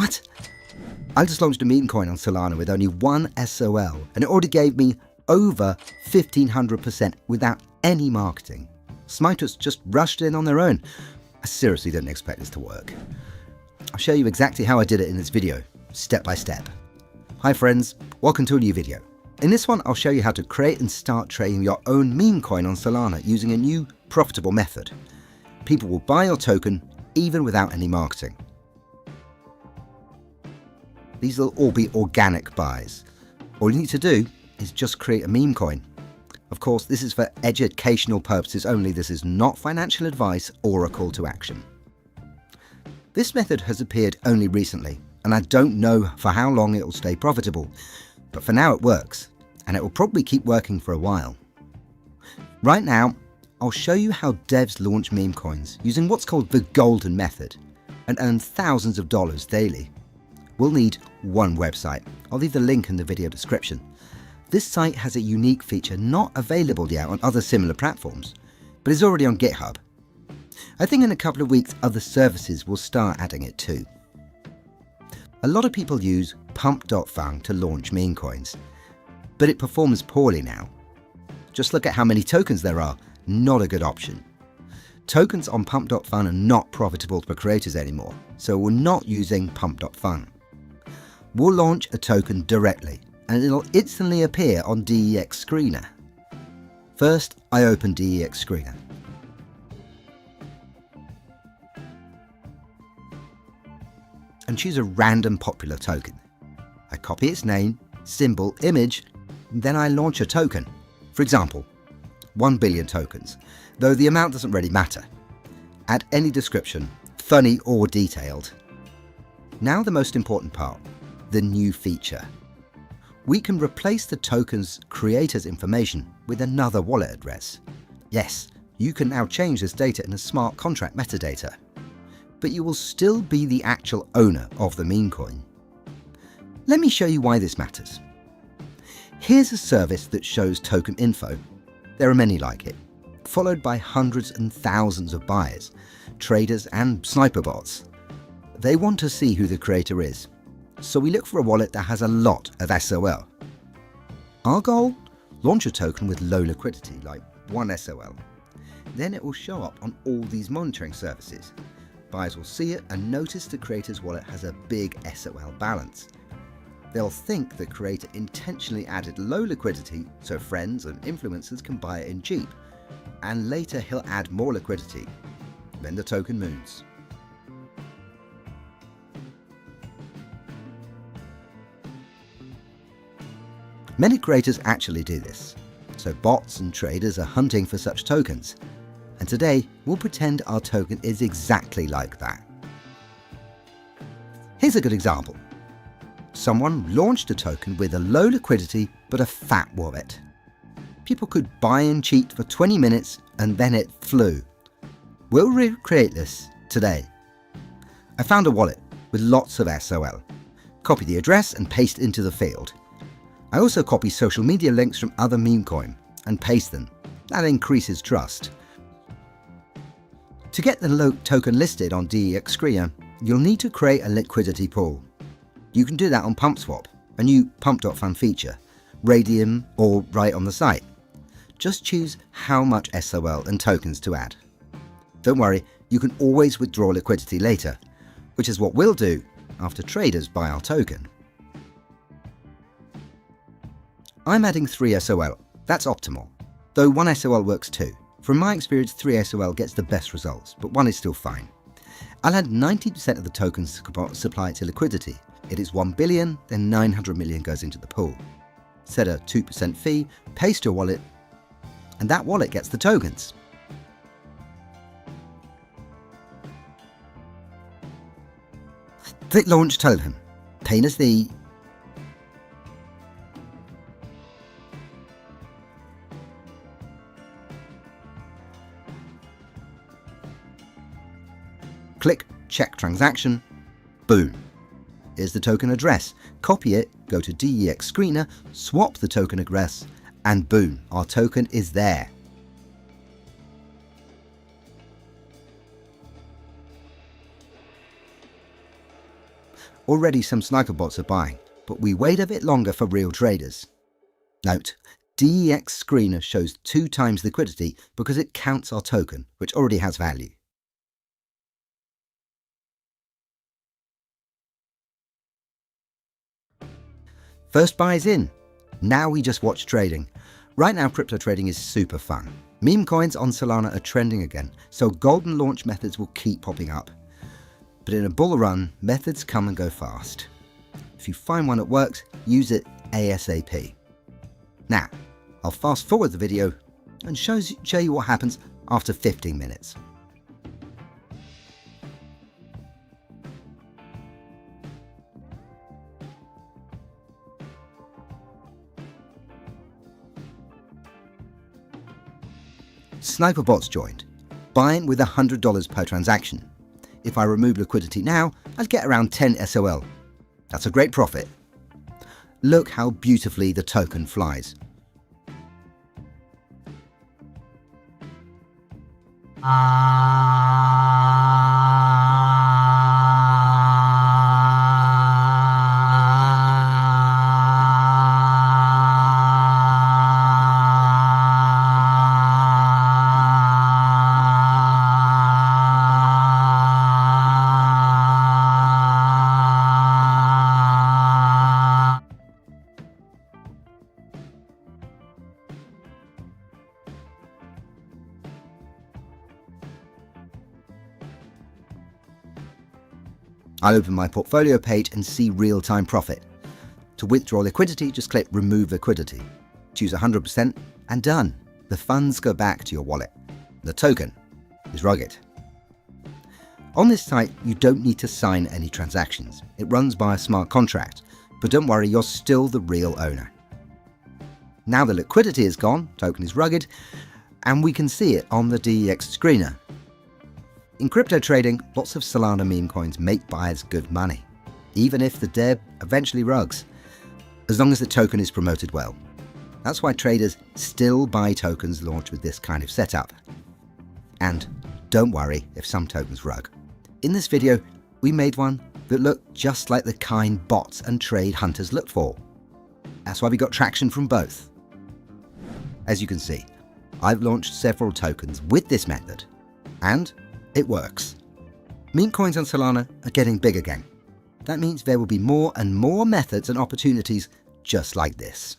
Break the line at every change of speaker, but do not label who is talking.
What? I just launched a meme coin on Solana with only one SOL, and it already gave me over 1,500% without any marketing. Smiters just rushed in on their own. I seriously didn't expect this to work. I'll show you exactly how I did it in this video, step by step. Hi friends, welcome to a new video. In this one, I'll show you how to create and start trading your own meme coin on Solana using a new profitable method. People will buy your token even without any marketing. These will all be organic buys. All you need to do is just create a meme coin. Of course, this is for educational purposes only. This is not financial advice or a call to action. This method has appeared only recently, and I don't know for how long it will stay profitable, but for now it works, and it will probably keep working for a while. Right now, I'll show you how devs launch meme coins using what's called the golden method and earn thousands of dollars daily. We'll need one website. I'll leave the link in the video description. This site has a unique feature not available yet on other similar platforms, but is already on GitHub. I think in a couple of weeks other services will start adding it too. A lot of people use Pump.fun to launch meme coins, but it performs poorly now. Just look at how many tokens there are, not a good option. Tokens on Pump.fun are not profitable for creators anymore, so we're not using Pump.fun. We'll launch a token directly, and it'll instantly appear on DEX Screener. First, I open DEX Screener. And choose a random popular token. I copy its name, symbol, image, and then I launch a token. For example, 1 billion tokens, though the amount doesn't really matter. Add any description, funny or detailed. Now the most important part, the new feature. We can replace the token's creator's information with another wallet address. Yes, you can now change this data in a smart contract metadata, but you will still be the actual owner of the meme coin. Let me show you why this matters. Here's a service that shows token info. There are many like it, followed by hundreds and thousands of buyers, traders and sniper bots. They want to see who the creator is, so we look for a wallet that has a lot of SOL. Our goal? Launch a token with low liquidity, like 1 SOL. Then it will show up on all these monitoring services. Buyers will see it and notice the creator's wallet has a big SOL balance. They'll think the creator intentionally added low liquidity so friends and influencers can buy it in cheap, and later he'll add more liquidity. Then the token moons. Many creators actually do this, so bots and traders are hunting for such tokens. And today, we'll pretend our token is exactly like that. Here's a good example. Someone launched a token with a low liquidity but a fat wallet. People could buy and cheat for 20 minutes and then it flew. We'll recreate this today. I found a wallet with lots of SOL. Copy the address and paste into the field. I also copy social media links from other meme coin and paste them. That increases trust. To get the token listed on DEX Screener, you'll need to create a liquidity pool. You can do that on PumpSwap, a new Pump.fun feature, Raydium, or right on the site. Just choose how much SOL and tokens to add. Don't worry, you can always withdraw liquidity later, which is what we'll do after traders buy our token. I'm adding 3 SOL, that's optimal, though 1 SOL works too. From my experience, 3 SOL gets the best results, but 1 is still fine. I'll add 90% of the tokens to supply it to liquidity. It is 1 billion, then 900 million goes into the pool. Set a 2% fee, paste your wallet, and that wallet gets the tokens. Click Launch Token. Pain as the click Check Transaction. Boom. Here's the token address. Copy it, go to DEX Screener, swap the token address, and boom, our token is there. Already some sniper bots are buying, but we wait a bit longer for real traders. Note, DEX Screener shows 2 times liquidity because it counts our token, which already has value. First buy is in. Now we just watch trading. Right now crypto trading is super fun. Meme coins on Solana are trending again, so golden launch methods will keep popping up. But in a bull run, methods come and go fast. If you find one that works, use it ASAP. Now, I'll fast forward the video and show you what happens after 15 minutes. Sniper bots joined, buying with $100 per transaction. If I remove liquidity now, I'd get around 10 SOL. That's a great profit. Look how beautifully the token flies. I'll open my portfolio page and see real-time profit. To withdraw liquidity, just click Remove Liquidity. Choose 100% and done. The funds go back to your wallet. The token is rugged. On this site, you don't need to sign any transactions. It runs by a smart contract, but don't worry, you're still the real owner. Now the liquidity is gone, token is rugged, and we can see it on the DEX screener. In crypto trading, lots of Solana meme coins make buyers good money, even if the DEB eventually rugs, as long as the token is promoted well. That's why traders still buy tokens launched with this kind of setup. And don't worry if some tokens rug. In this video, we made one that looked just like the kind bots and trade hunters look for. That's why we got traction from both. As you can see, I've launched several tokens with this method, and it works. Meme coins on Solana are getting big again. That means there will be more and more methods and opportunities just like this.